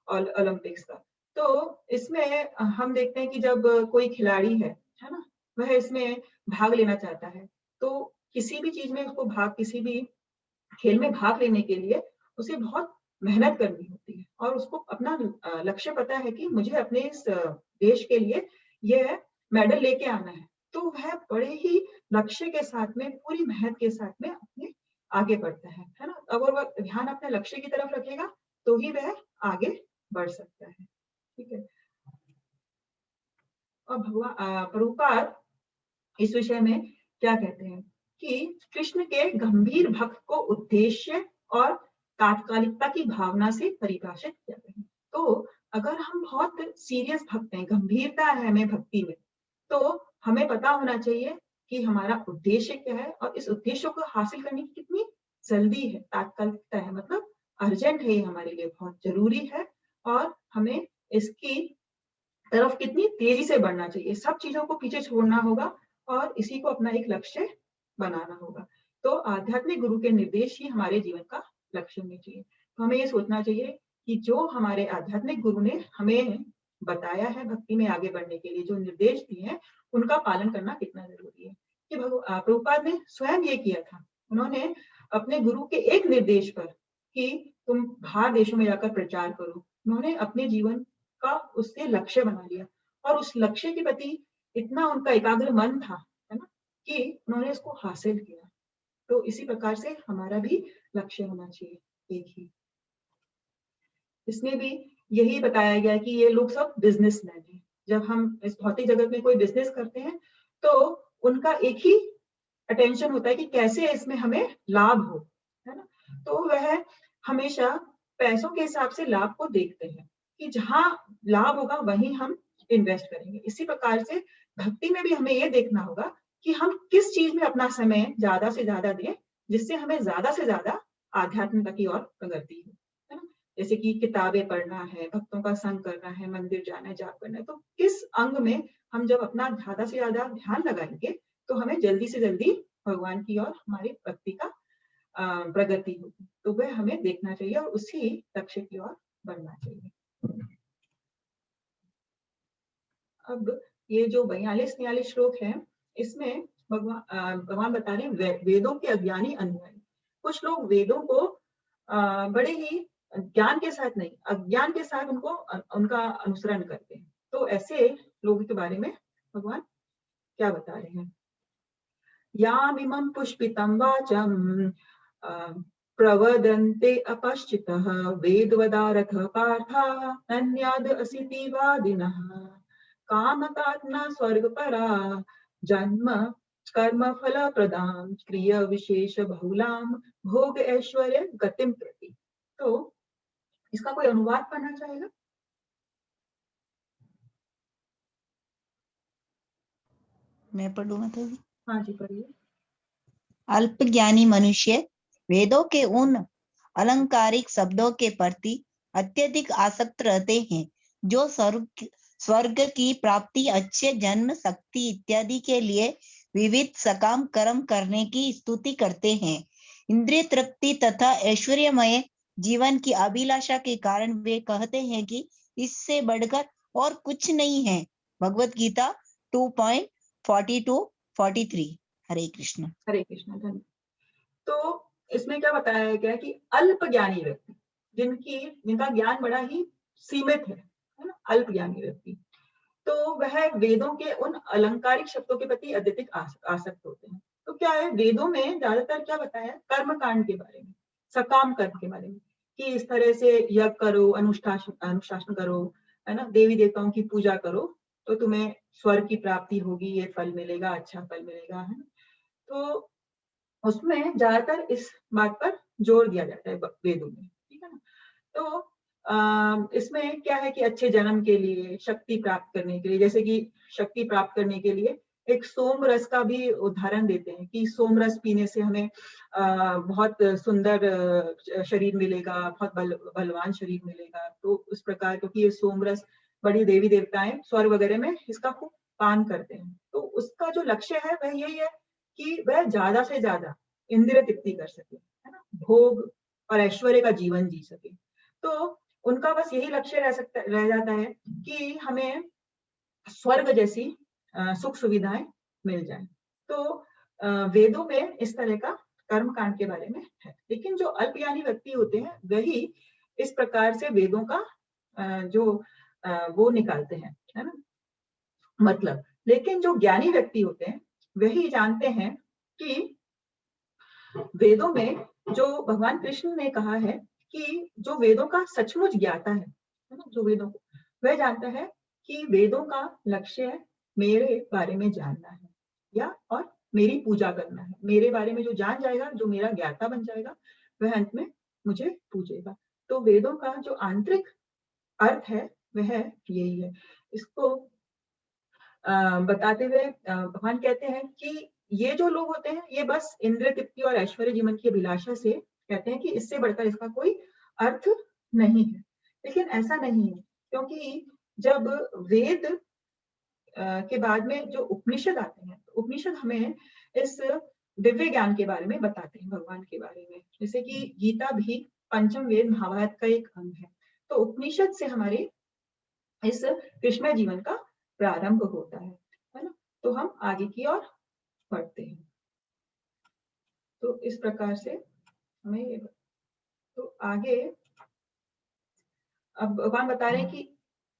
ओलंपिक्स का, तो इसमें हम देखते हैं कि जब कोई खिलाड़ी है ना, वह इसमें भाग लेना चाहता है, तो किसी भी चीज में उसको किसी भी खेल में भाग लेने के लिए उसे बहुत मेहनत करनी होती है, और उसको अपना लक्ष्य पता है कि मुझे अपने इस देश के लिए यह मेडल लेके आना है। तो वह बड़े ही लक्ष्य के साथ में, पूरी मेहनत के साथ में अपने आगे बढ़ता है ना। अगर वह ध्यान अपने लक्ष्य की तरफ रखेगा तो ही वह आगे बढ़ सकता है, ठीक है। और भगवान प्रभुपाद इस विषय में क्या कहते हैं कि कृष्ण के गंभीर भक्त को उद्देश्य और तात्कालिकता की भावना से परिभाषित किया गया है। तो अगर हम बहुत सीरियस भक्त हैं, गंभीरता है हमें भक्ति में, तो हमें पता होना चाहिए कि हमारा उद्देश्य क्या है, और इस उद्देश्य को हासिल करने की कितनी जल्दी है, तात्कालिकता है, मतलब अर्जेंट है, ये हमारे लिए बहुत जरूरी है, और हमें इसकी तरफ कितनी तेजी से बढ़ना चाहिए। सब चीजों को पीछे छोड़ना होगा और इसी को अपना एक लक्ष्य बनाना होगा। तो आध्यात्मिक गुरु के निर्देश ही हमारे जीवन का लक्ष्य होने चाहिए। तो हमें ये सोचना चाहिए कि जो हमारे आध्यात्मिक गुरु ने हमें बताया है भक्ति में आगे बढ़ने के लिए, जो निर्देश दिए हैं, उनका पालन करना कितना जरूरी है। कि प्रभुपाद ने स्वयं ये किया था। उन्होंने अपने गुरु के एक निर्देश पर कि तुम बाहर देशों में जाकर प्रचार करो, उन्होंने अपने जीवन का उससे लक्ष्य बना लिया, और उस लक्ष्य के प्रति इतना उनका एकाग्र मन था, है ना, कि उन्होंने इसको हासिल किया। तो इसी प्रकार से हमारा भी लक्ष्य होना चाहिए एक ही। इसमें भी यही बताया गया कि ये लोग सब बिजनेसमैन हैं। जब हम इस भौतिक जगत में कोई बिजनेस करते हैं तो उनका एक ही अटेंशन होता है कि कैसे इसमें हमें लाभ हो, है ना। तो वह हमेशा पैसों के हिसाब से लाभ को देखते हैं कि जहां लाभ होगा वहीं हम इन्वेस्ट करेंगे। इसी प्रकार से भक्ति में भी हमें ये देखना होगा कि हम किस चीज में अपना समय ज्यादा से ज्यादा दें, जिससे हमें ज्यादा से ज्यादा आध्यात्मिकता की ओर प्रगति हो, है ना। जैसे कि किताबें पढ़ना है, भक्तों का संग करना है, मंदिर जाना है, जाप करना है, तो किस अंग में हम जब अपना ज्यादा से ज्यादा ध्यान लगाएंगे तो हमें जल्दी से जल्दी भगवान की ओर हमारी भक्ति का प्रगति होगी। तो वह हमें देखना चाहिए और उसी लक्ष्य की ओर बढ़ना चाहिए। अब ये जो 42-43 श्लोक है, इसमें भगवान बता रहे हैं वेदों के अज्ञानी अनुयायी। कुछ लोग वेदों को बड़े ही ज्ञान के साथ नहीं, अज्ञान के साथ उनका अनुसरण करते हैं। तो ऐसे लोगों के बारे में भगवान क्या बता रहे हैं? यामिमं पुष्पितं वाचं प्रवदन्ते अपश्चितः वेदवदारथ पार्था अन्याद असिति वादिनः कामकात्मा स्वर्गपरा जन्म कर्म फल प्रदान क्रिय विशेष बहुलाम भोग ऐश्वर्य गतिम प्रति। तो इसका कोई अनुवाद करना चाहेगा? मैं पढ़ूंगा तो। हाँ जी, पढ़िए। अल्प ज्ञानी मनुष्य वेदों के उन अलंकारिक शब्दों के प्रति अत्यधिक आसक्त रहते हैं जो स्वर्ग की प्राप्ति, अच्छे जन्म, शक्ति इत्यादि के लिए विविध सकाम कर्म करने की स्तुति करते हैं। इंद्रिय तृप्ति तथा ऐश्वर्यमय जीवन की अभिलाषा के कारण वे कहते हैं कि इससे बढ़कर और कुछ नहीं है। भगवत गीता 2.42-43। हरे कृष्ण। हरे कृष्ण। धन्यवाद। तो इसमें क्या बताया गया कि अल्प ज्ञानी व्यक्ति, जिनका ज्ञान बड़ा ही सीमित है ना, अल्प ज्ञानी व्यक्ति, तो वह वेदों के उन अलंकारिक शब्दों के प्रति अत्यधिक आसक्त होते हैं। तो क्या है, वेदों में ज्यादातर क्या बताया? कर्म कांड के बारे में, सकाम कर्म के बारे में, कि इस तरह से यज्ञ करो, अनुशासन करो, है ना, देवी देवताओं की पूजा करो तो तुम्हें स्वर्ग की प्राप्ति होगी, ये फल मिलेगा, अच्छा फल मिलेगा, है ना। तो उसमें ज्यादातर इस बात पर जोर दिया जाता है वेदों में, ठीक है ना। तो इसमें क्या है कि अच्छे जन्म के लिए, शक्ति प्राप्त करने के लिए, जैसे कि शक्ति प्राप्त करने के लिए एक सोम रस का भी उदाहरण देते हैं कि सोम रस पीने से हमें बहुत सुंदर शरीर मिलेगा, बहुत बलवान शरीर मिलेगा। तो उस प्रकार, क्योंकि ये सोम रस बड़ी देवी देवताएं स्वर्ग वगैरह में इसका खूब पान करते हैं, तो उसका जो लक्ष्य है वह यही है कि वह ज्यादा से ज्यादा इंद्रिय तृप्ति कर सके, है ना, भोग और ऐश्वर्य का जीवन जी सके। तो उनका बस यही लक्ष्य रह जाता है कि हमें स्वर्ग जैसी सुख सुविधाएं मिल जाए। तो वेदों में इस तरह का कर्म कांड के बारे में है। लेकिन जो अल्पज्ञानी व्यक्ति होते हैं वही इस प्रकार से वेदों का वो निकालते हैं, है ना, मतलब। लेकिन जो ज्ञानी व्यक्ति होते हैं वही जानते हैं कि वेदों में जो भगवान कृष्ण ने कहा है कि जो वेदों का सचमुच ज्ञाता है ना, जो वेदों को वह जानता है कि वेदों का लक्ष्य मेरे बारे में जानना है या और मेरी पूजा करना है। मेरे बारे में जो जान जाएगा, जो मेरा ज्ञाता बन जाएगा, वह अंत में मुझे पूजेगा। तो वेदों का जो आंतरिक अर्थ है वह यही है। इसको बताते हुए भगवान कहते हैं कि ये जो लोग होते हैं ये बस इंद्रिय तृप्ति और ऐश्वर्य जीवन की अभिलाषा से कहते हैं कि इससे बढ़कर इसका कोई अर्थ नहीं है। लेकिन ऐसा नहीं है, क्योंकि जब वेद के बाद में जो उपनिषद आते हैं, तो उपनिषद हमें इस दिव्य ज्ञान के बारे में बताते हैं, भगवान के बारे में। जैसे कि गीता भी पंचम वेद महाभारत का एक अंग है। तो उपनिषद से हमारे इस कृष्ण जीवन का प्रारंभ होता है ना। तो हम आगे की ओर बढ़ते हैं। तो इस प्रकार से हमें ये, तो आगे अब भगवान बता रहे हैं कि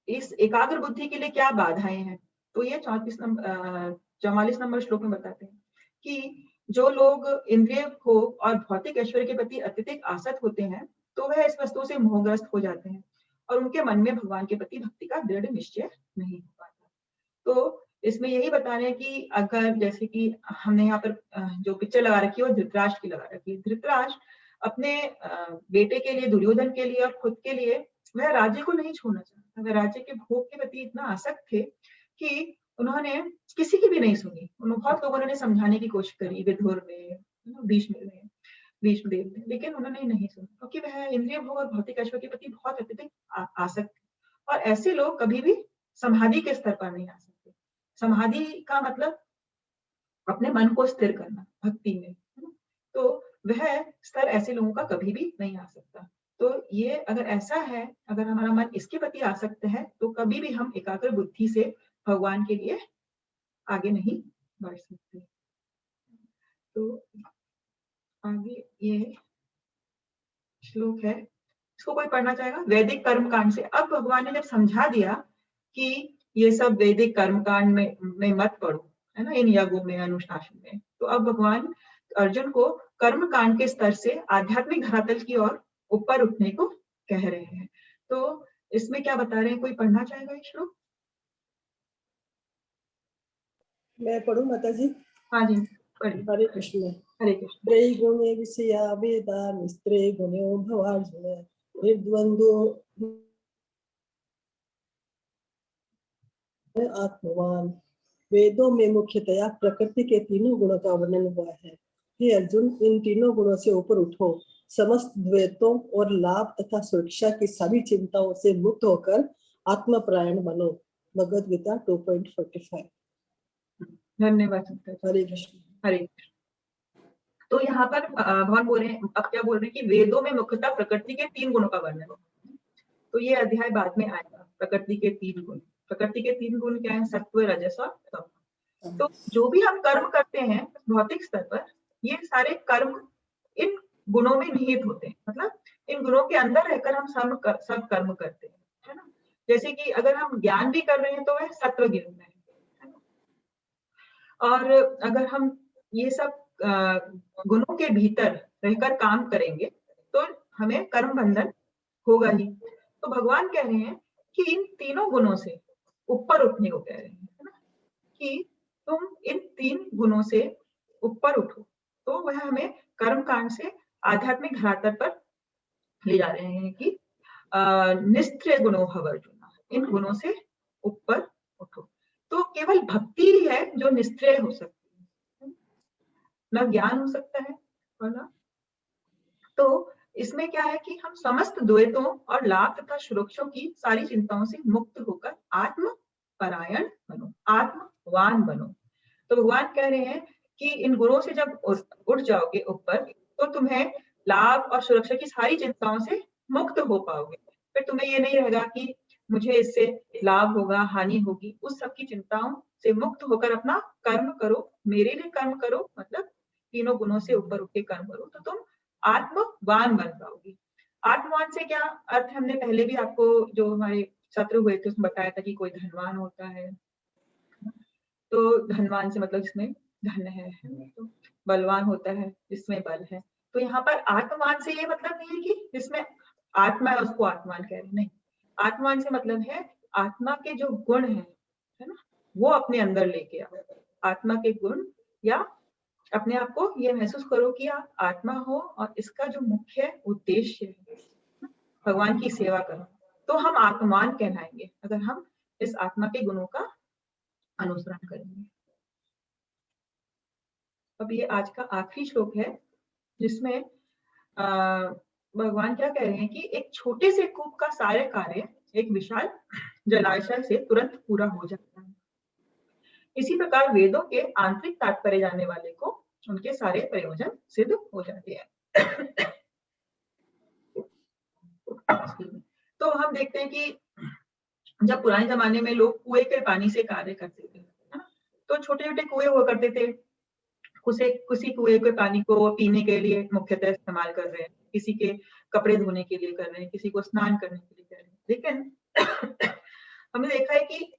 इस एकाग्र बुद्धि के लिए क्या बाधाएं हैं। तो ये 44 नंबर श्लोक में बताते हैं कि जो लोग इंद्रिय भोग और भौतिक ऐश्वर्य के प्रति अत्यधिक आसक्त होते हैं तो वह इस वस्तु से मोहग्रस्त हो जाते हैं और उनके मन में भगवान के प्रति भक्ति का दृढ़ निश्चय नहीं हो पाता। तो इसमें यही बता रहे हैं कि अगर, जैसे कि हमने यहाँ पर जो पिक्चर लगा रखी है वो धृतराष्ट्र की लगा रखी है। धृतराष्ट्र अपने बेटे के लिए, दुर्योधन के लिए और खुद के लिए वह राज्य को नहीं छोड़ना चाहता। वह राज्य के भोग के प्रति इतना आसक्त थे कि उन्होंने किसी की भी नहीं सुनी। बहुत लोगों ने समझाने की कोशिश करी, विदुर ने, भीष्म ने, विष्णुदेव थे, लेकिन उन्होंने नहीं सुना क्योंकि वह इंद्रिय भोग और भौतिक ऐश्वर्य के प्रति बहुत अत्यधिक आसक्त थे। और ऐसे लोग कभी भी समाधि के स्तर पर नहीं आ सकते। समाधि का मतलब अपने मन को स्थिर करना भक्ति में, है ना? तो वह स्तर ऐसे लोगों का कभी भी नहीं आ सकता। तो ये अगर ऐसा है, अगर हमारा मन इसके प्रति आसक्त है, तो कभी भी हम एकाग्र बुद्धि से भगवान के लिए आगे नहीं बढ़ सकते। तो आगे ये श्लोक है, इसको कोई पढ़ना चाहेगा? वैदिक कर्म कांड से अब भगवान ने जब समझा दिया कि ये सब वैदिक कर्म कांड में मत पढ़ो, है ना, इन यज्ञों में, अनुशासन में, तो अब भगवान अर्जुन को कर्म कांड के स्तर से आध्यात्मिक धरातल की ओर ऊपर उठने को कह रहे हैं। तो इसमें क्या बता रहे हैं, कोई पढ़ना चाहेगा ये श्लोक? मैं पढ़ूं माता जी? हाँ जी पढ़िए। हरे कृष्ण। हरे कृष्ण। त्रय गुणे विषया वेदा निस्त्रे गुणो भवार्जुन निर्द्वंद्वो आत्मवान। वेदों में मुख्यतया प्रकृति के तीनों गुणों का वर्णन हुआ है। हे अर्जुन, इन तीनों गुणों से ऊपर उठो, समस्त द्वैतों और लाभ तथा सुरक्षा की सारी चिंताओं से मुक्त होकर आत्मपरायण बनो। भगवद गीता 2.45। धन्यवाद संतोष। हरे कृष्ण। हरे कृष्ण। तो यहाँ पर भगवान बोल रहे हैं, अब क्या बोल रहे हैं कि वेदों में मुख्यतः प्रकृति के 3 गुणों का वर्णन है। तो ये अध्याय बाद में आएगा, प्रकृति के 3 गुण। प्रकृति के 3 गुण क्या है? सत्व, रजस और तम। तो जो भी हम कर्म करते हैं भौतिक स्तर पर, ये सारे कर्म इन गुणों में निहित होते हैं, मतलब इन गुणों के अंदर रहकर हम सब कर्म करते हैं, है ना। जैसे कि अगर हम ज्ञान भी कर रहे हैं तो वह सत्व गुण में है ना। और अगर हम ये सब गुणों के भीतर रहकर काम करेंगे तो हमें कर्म बंधन होगा ही। तो भगवान कह रहे हैं कि इन तीनों गुणों से ऊपर उठने को कह रहे हैं, है ना, कि तुम इन 3 गुणों से ऊपर उठो। तो वह हमें कर्म कांड से आध्यात्मिक धरातल पर ले जा रहे हैं कि निस्त्रिय गुणो भव अर्जुन, इन गुणों से ऊपर उठो। तो केवल भक्ति ही है जो निस्त्रिय हो सकती है, न ज्ञान हो सकता है और न। तो इसमें क्या है कि हम समस्त द्वैतों और लाभ तथा सुरक्षों की सारी चिंताओं से मुक्त होकर आत्म परायण बनो, आत्मवान बनो। तो भगवान कह रहे हैं कि इन गुणों से जब उठ जाओगे ऊपर, तो तुम्हें लाभ और सुरक्षा की सारी चिंताओं से मुक्त हो पाओगे। फिर तुम्हें ये नहीं रहेगा कि मुझे इससे लाभ होगा, हानि होगी। उस सब की चिंताओं से मुक्त होकर अपना कर्म करो, मेरे लिए कर्म करो, मतलब तीनों गुणों से ऊपर उठ के कर्म करो, तो तुम आत्मवान बन पाओगी। आत्मवान से क्या अर्थ, हमने पहले भी आपको जो हमारे सत्र हुए थे उसमें बताया था कि कोई धनवान होता है, तो धनवान से मतलब जिसमें धन है, तो बलवान होता है जिसमें बल है। तो यहाँ पर आत्मवान से ये मतलब नहीं है कि जिसमें आत्मा है उसको आत्मवान कह रहे, नहीं। आत्मवान से मतलब है आत्मा के जो गुण है ना, वो अपने अंदर लेके आओ। आत्मा के गुण, या अपने आप को ये महसूस करो कि आप आत्मा हो और इसका जो मुख्य उद्देश्य है भगवान की सेवा करना, तो हम आत्मवान कहलाएंगे अगर हम इस आत्मा के गुणों का अनुसरण करेंगे। अब ये आज का आखिरी श्लोक है जिसमें भगवान क्या कह रहे हैं कि एक छोटे से कूप का सारे कार्य एक विशाल जलाशय से तुरंत पूरा हो जाता है। इसी प्रकार वेदों के आंतरिक तात्पर्य जानने वाले को उनके सारे प्रयोजन सिद्ध हो जाते हैं। तो हम देखते हैं कि जब पुराने जमाने में लोग कुएं के पानी से कार्य करते थे, तो छोटे छोटे कुएं हुआ करते थे। किसी कुएं के पानी को पीने के लिए मुख्यतः इस्तेमाल कर रहे हैं, किसी के कपड़े धोने के लिए कर रहे हैं, किसी को स्नान करने के लिए कर रहे हैं। लेकिन हमने देखा है कि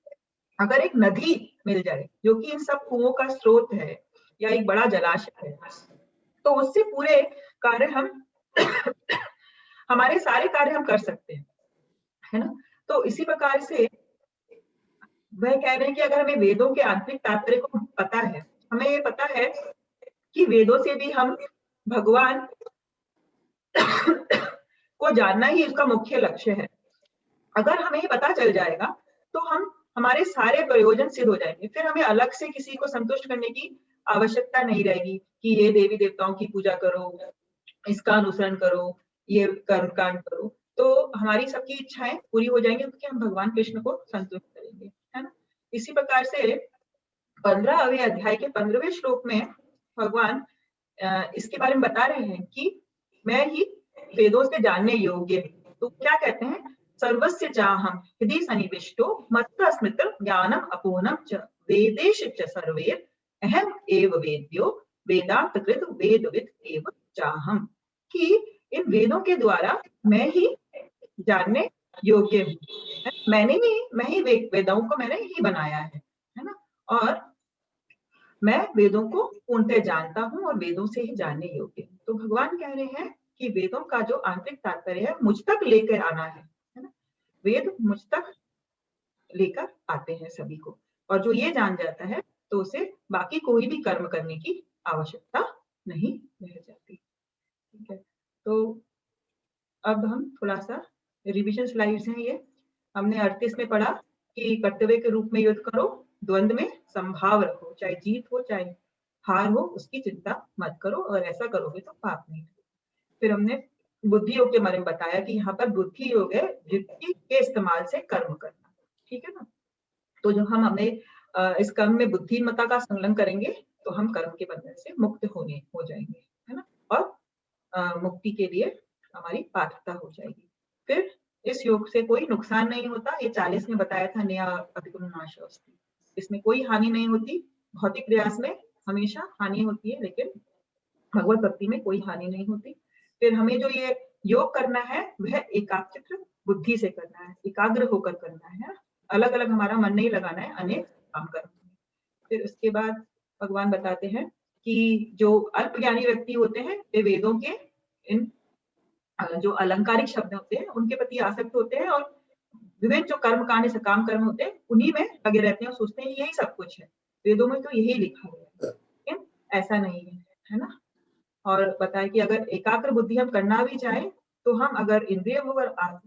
अगर एक नदी मिल जाए जो कि इन सब कुओं का स्रोत है या एक बड़ा जलाशय है, तो उससे पूरे कार्य हम हमारे सारे कार्य हम कर सकते हैं, है ना। तो इसी प्रकार से वह कह रहे हैं कि अगर हमें वेदों के आंतरिक तात्पर्य को पता है, हमें ये पता है कि वेदों से भी हम भगवान को जानना ही उसका मुख्य लक्ष्य है। अगर हमें ये पता चल जाएगा तो हम हमारे सारे प्रयोजन सिद्ध हो जाएंगे। फिर हमें अलग से किसी को संतुष्ट करने की आवश्यकता नहीं रहेगी कि ये देवी देवताओं की पूजा करो, इसका अनुसरण करो, ये कर्म कांड करो, तो हमारी सबकी इच्छाएं पूरी हो जाएंगी क्योंकि हम भगवान कृष्ण को संतुष्ट करेंगे, है ना। इसी प्रकार से 15वें अध्याय के 15वें श्लोक में भगवान इसके बारे में बता रहे हैं कि मैं ही वेदों से जानने योग्य हूं। तो क्या कहते हैं, सर्वस्य चाहम हृदि सन्निविष्टो मत्त स्मृत ज्ञानम अपूर्णम च वेदेश च सर्वे अहम एव वेद्यो वेदांत कृत वेदविद एव चाहम, कि इन वेदों के द्वारा मैं ही जानने योग्य हूँ, मैं ही वेदों को मैंने ही बनाया है ना, और मैं वेदों को पूर्णतः जानता हूँ और वेदों से ही जानने योग्य हूँ। तो भगवान कह रहे हैं कि वेदों का जो आंतरिक तात्पर्य है मुझ तक लेकर आना है ना। वेद मुझ तक लेकर आते हैं सभी को, और जो ये जान जाता है तो उसे बाकी कोई भी कर्म करने की आवश्यकता नहीं रह जाती। ठीक है, तो अब हम थोड़ा सा रिवीजन स्लाइड्स हैं ये। हमने 38 में पढ़ा कि कर्तव्य के रूप में युद्ध करो, द्वंद्व में संभाव रखो, चाहे जीत हो चाहे हार हो उसकी चिंता मत करो, और ऐसा करोगे तो पाप नहीं। फिर हमने बुद्धि योग के बारे में बताया कि यहाँ पर बुद्धि योग है बुद्धि के इस्तेमाल से कर्म करना, ठीक है ना। तो जब हम हमें इस कर्म में बुद्धिमत्ता का संलग्न करेंगे तो हम कर्म के बंधन से मुक्त हो जाएंगे, है ना, और मुक्ति के लिए हमारी पात्रता हो जाएगी। फिर इस योग से कोई नुकसान नहीं होता, ये 40 में बताया था नया नाशोस्ति, इसमें कोई हानि नहीं होती। भौतिक प्रयास में हमेशा हानि होती है, लेकिन भगवत भक्ति में कोई हानि नहीं होती। फिर हमें जो ये योग करना है वह एकाग्र बुद्धि से करना है, एकाग्र होकर करना है, अलग अलग हमारा मन नहीं लगाना है, अनेक काम करना है। फिर उसके बाद भगवान बताते हैं कि जो अल्पज्ञानी व्यक्ति होते हैं वे वेदों के इन जो अलंकारिक शब्द होते हैं उनके प्रति आसक्त होते हैं, और विभिन्न जो कर्म कांड से काम कर्म होते हैं उन्हीं में लगे रहते हैं और सोचते हैं यही सब कुछ है, वेदों में तो यही लिखा हुआ है, लेकिन ऐसा नहीं है ना। और बताया कि अगर एकाग्र बुद्धि हम करना भी चाहें तो हम अगर इंद्रिय भोग और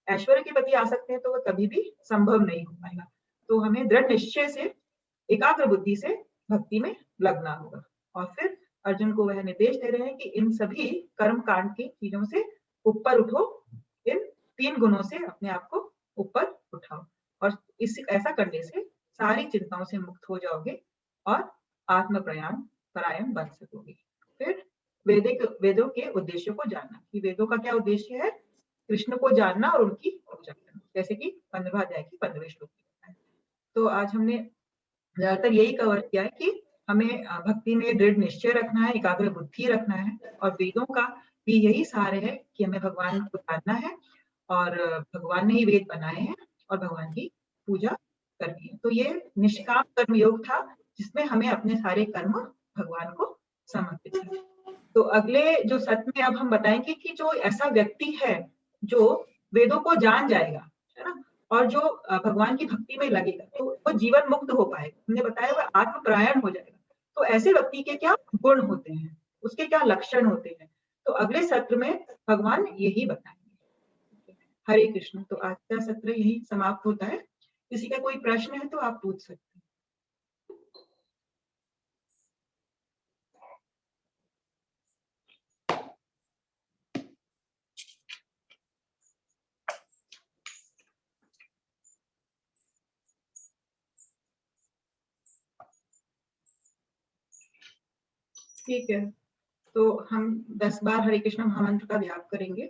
ऐश्वर्य के प्रति आ सकते हैं तो वह कभी भी संभव नहीं हो पाएगा। तो हमें दृढ़ निश्चय से एकाग्र बुद्धि से भक्ति में लगना होगा। और फिर अर्जुन को वह निर्देश दे रहे हैं कि इन सभी कर्म कांड की चीजों से ऊपर उठो, इन 3 गुणों से अपने आप को ऊपर उठाओ, और इस ऐसा करने से सारी चिंताओं से मुक्त हो जाओगे और आत्म परायण बन सकोगे। फिर वेदों के उद्देश्यों को जानना, कि वेदों का क्या उद्देश्य है, कृष्ण को जानना और उनकी पूजा करना, जैसे कि 15वें अध्याय की 15वें श्लोक में है। तो आज हमने ज्यादातर यही कवर किया है कि हमें भक्ति में दृढ़ निश्चय रखना है, एकाग्र बुद्धि रखना है, और वेदों का भी यही सार है कि हमें भगवान को जानना है और भगवान ने ही वेद बनाए हैं और भगवान की पूजा करनी है। तो ये निष्काम कर्म योग था जिसमें हमें अपने सारे कर्म भगवान को समर्पित है। तो अगले जो सत्र में अब हम बताएंगे कि जो ऐसा व्यक्ति है जो वेदों को जान जाएगा, है ना, और जो भगवान की भक्ति में लगेगा तो वो जीवन मुक्त हो पाएगा। हमने बताया वह आत्म परायण हो जाएगा। तो ऐसे व्यक्ति के क्या गुण होते हैं, उसके क्या लक्षण होते हैं, तो अगले सत्र में भगवान यही बताएंगे। हरे कृष्ण। तो आज का सत्र यही समाप्त होता है। किसी का कोई प्रश्न है तो आप पूछ सकते हैं। ठीक है, तो हम 10 बार हरे कृष्ण महामंत्र का जाप करेंगे।